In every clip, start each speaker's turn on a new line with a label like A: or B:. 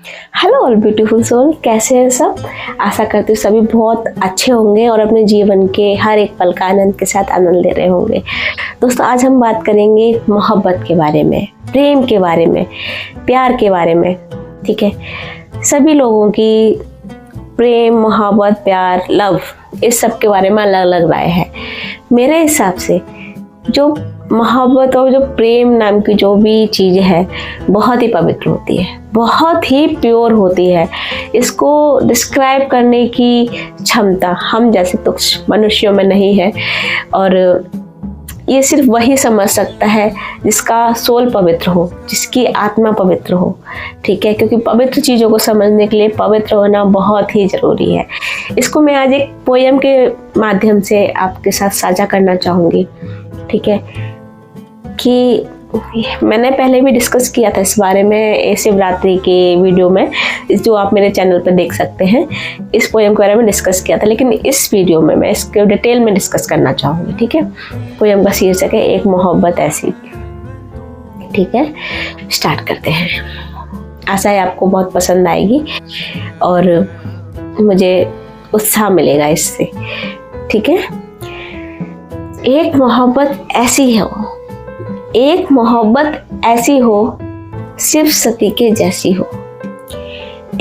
A: Hello all beautiful soul, कैसे हैं सब। आशा करती हूँ सभी बहुत अच्छे होंगे और अपने जीवन के हर एक पल का आनंद के साथ आनंद ले रहे होंगे। दोस्तों, आज हम बात करेंगे मोहब्बत के बारे में, प्रेम के बारे में, प्यार के बारे में। ठीक है, सभी लोगों की प्रेम, मोहब्बत, प्यार, लव, इस सब के बारे में अलग अलग राय है। मेरे हिसाब से जो मोहब्बत और जो प्रेम नाम की जो भी चीज़ है बहुत ही पवित्र होती है, बहुत ही प्योर होती है। इसको डिस्क्राइब करने की क्षमता हम जैसे तुच्छ मनुष्यों में नहीं है, और ये सिर्फ वही समझ सकता है जिसका सोल पवित्र हो, जिसकी आत्मा पवित्र हो। ठीक है, क्योंकि पवित्र चीज़ों को समझने के लिए पवित्र होना बहुत ही ज़रूरी है। इसको मैं आज एक पोयम के माध्यम से आपके साथ साझा करना चाहूँगी। ठीक है, कि मैंने पहले भी डिस्कस किया था इस बारे में शिवरात्रि के वीडियो में, जो आप मेरे चैनल पर देख सकते हैं। इस पोयम के बारे में डिस्कस किया था, लेकिन इस वीडियो में मैं इसके डिटेल में डिस्कस करना चाहूँगी। ठीक है, पोयम का शीर्षक है एक मोहब्बत ऐसी। ठीक है, स्टार्ट करते हैं। आशा है आपको बहुत पसंद आएगी और मुझे उत्साह मिलेगा इससे। ठीक है, एक मोहब्बत ऐसी हो, एक मोहब्बत ऐसी हो सिर्फ सती के जैसी हो।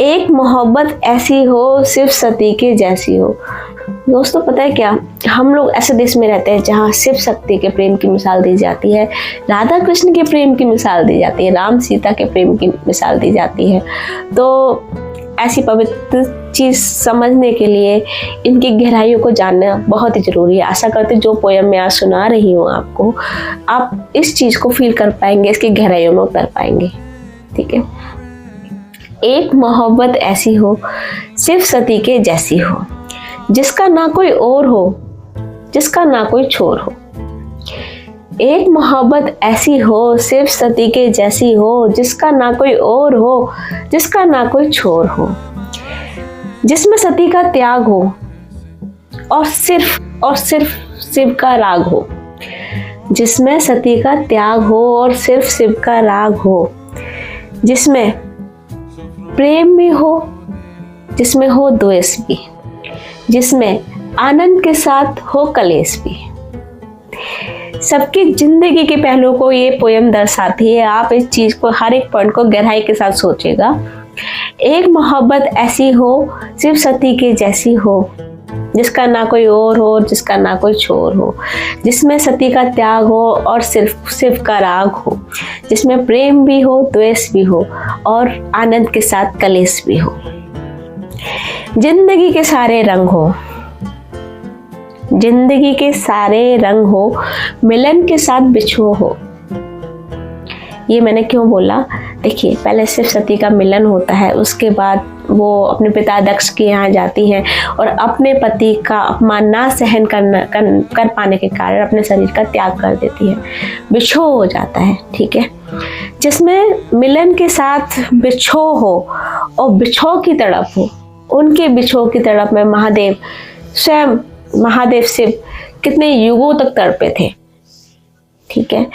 A: एक मोहब्बत ऐसी हो सिर्फ सती के जैसी हो। दोस्तों, पता है क्या, हम लोग ऐसे देश में रहते हैं जहाँ शिव शक्ति के प्रेम की मिसाल दी जाती है, राधा कृष्ण के प्रेम की मिसाल दी जाती है, राम सीता के प्रेम की मिसाल दी जाती है। तो ऐसी पवित्र चीज़ समझने के लिए इनकी गहराइयों को जानना बहुत ही ज़रूरी है। आशा करते जो पोयम मैं आज सुना रही हूँ आपको, आप इस चीज़ को फील कर पाएंगे, इसकी गहराइयों में उतर पाएंगे। ठीक है, एक मोहब्बत ऐसी हो सिर्फ सती के जैसी हो, जिसका ना कोई और हो, जिसका ना कोई छोर हो। एक मोहब्बत ऐसी हो सिर्फ सती के जैसी हो, जिसका ना कोई और हो, जिसका ना कोई छोर हो। जिसमें सती का त्याग हो और सिर्फ शिव का राग हो। जिसमें सती का त्याग हो और सिर्फ शिव का राग हो। जिसमें प्रेम भी हो, जिसमें हो द्वेष भी, जिसमें आनंद के साथ हो कलेश भी। सबकी जिंदगी के पहलुओं को ये पोयम दर्शाती है। आप इस चीज को, हर एक पॉइंट को गहराई के साथ सोचेगा। एक मोहब्बत ऐसी हो सिर्फ सती के जैसी हो, जिसका ना कोई और हो, जिसका ना कोई छोर हो। जिसमें सती का त्याग हो और सिर्फ शिव का राग हो। जिसमें प्रेम भी हो, द्वेष भी हो और आनंद के साथ कलेश भी हो। जिंदगी के सारे रंग हो, जिंदगी के सारे रंग हो, मिलन के साथ बिछो हो। ये मैंने क्यों बोला, देखिए, पहले सिर्फ सती का मिलन होता है, उसके बाद वो अपने पिता दक्ष के यहाँ जाती हैं और अपने पति का अपमान ना सहन कर पाने के कारण अपने शरीर का त्याग कर देती है, बिछो हो जाता है। ठीक है, जिसमें मिलन के साथ बिछो हो और बिछो की तड़प हो। उनके बिछो की तड़प में महादेव, स्वयं महादेव शिव कितने युगों तक तड़पे थे। ठीक है,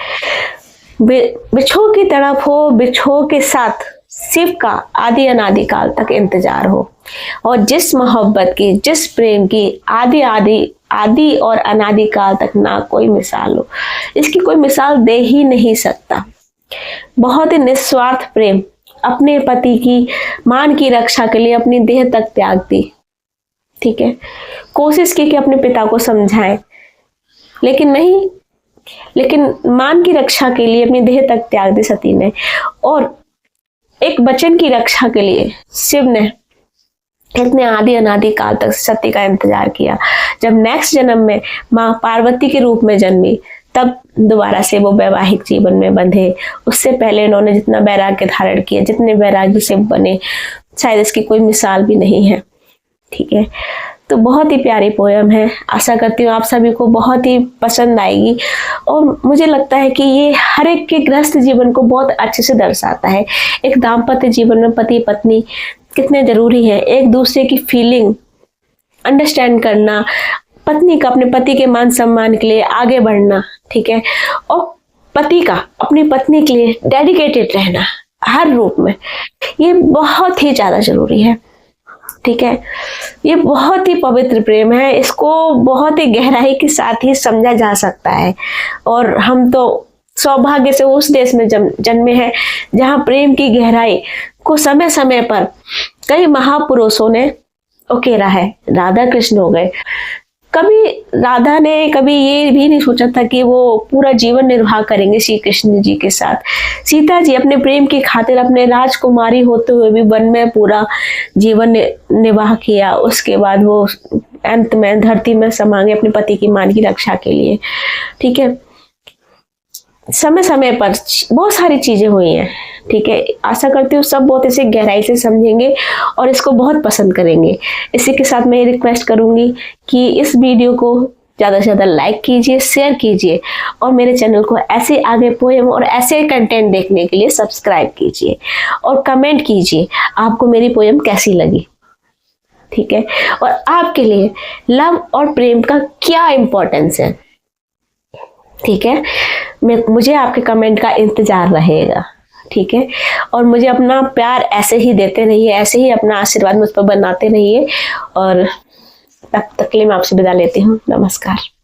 A: बिछो की तड़प हो, बिछो के साथ शिव का आदि अनादि काल तक इंतजार हो। और जिस मोहब्बत की, जिस प्रेम की आदि और अनादि काल तक ना कोई मिसाल हो, इसकी कोई मिसाल दे ही नहीं सकता। बहुत ही निस्वार्थ प्रेम, अपने पति की मान की रक्षा के लिए अपनी देह तक त्याग दी। ठीक है, कोशिश की कि अपने पिता को समझाएं, लेकिन मान की रक्षा के लिए अपनी देह तक त्याग दी सती ने। और एक वचन की रक्षा के लिए शिव ने इतने आदि अनादि काल तक सती का इंतजार किया। जब नेक्स्ट जन्म में माँ पार्वती के रूप में जन्मी, तब दोबारा से वो वैवाहिक जीवन में बंधे। उससे पहले इन्होंने जितना वैराग्य धारण किया, जितने वैराग्य शिव बने, शायद इसकी कोई मिसाल भी नहीं है। ठीक है, तो बहुत ही प्यारी पोयम है। आशा करती हूँ आप सभी को बहुत ही पसंद आएगी और मुझे लगता है कि ये हर एक के गृहस्थ जीवन को बहुत अच्छे से दर्शाता है। एक दाम्पत्य जीवन में पति पत्नी कितने जरूरी है, एक दूसरे की फीलिंग अंडरस्टैंड करना, पत्नी का अपने पति के मान सम्मान के लिए आगे बढ़ना। ठीक है, और पति का अपनी पत्नी के लिए डेडिकेटेड रहना, हर रूप में, ये बहुत ही ज्यादा जरूरी है। ठीक है, ये बहुत ही पवित्र प्रेम है, इसको बहुत ही गहराई के साथ ही समझा जा सकता है। और हम तो सौभाग्य से उस देश में जन्मे हैं जहां प्रेम की गहराई को समय समय पर कई महापुरुषों ने उकेरा है। राधा कृष्ण हो गए, कभी राधा ने कभी ये भी नहीं सोचा था कि वो पूरा जीवन निर्वाह करेंगे श्री कृष्ण जी के साथ। सीता जी अपने प्रेम की खातिर अपने राजकुमारी होते हुए भी वन में पूरा जीवन निर्वाह किया। उसके बाद वो अंत में धरती में समा गए अपने पति की मान की रक्षा के लिए। ठीक है, समय समय पर बहुत सारी चीजें हुई हैं। ठीक है, आशा करती हूँ सब बहुत इसे गहराई से समझेंगे और इसको बहुत पसंद करेंगे। इसी के साथ मैं ये रिक्वेस्ट करूंगी कि इस वीडियो को ज़्यादा से ज़्यादा लाइक कीजिए, शेयर कीजिए और मेरे चैनल को ऐसे आगे पोएम और ऐसे कंटेंट देखने के लिए सब्सक्राइब कीजिए और कमेंट कीजिए आपको मेरी पोएम कैसी लगी। ठीक है, और आपके लिए लव और प्रेम का क्या इम्पोर्टेंस है। ठीक है, मुझे आपके कमेंट का इंतजार रहेगा। ठीक है, और मुझे अपना प्यार ऐसे ही देते रहिए, ऐसे ही अपना आशीर्वाद मुझ पर बनाते रहिए। और तब तक के लिए मैं आपसे विदा लेती हूँ। नमस्कार।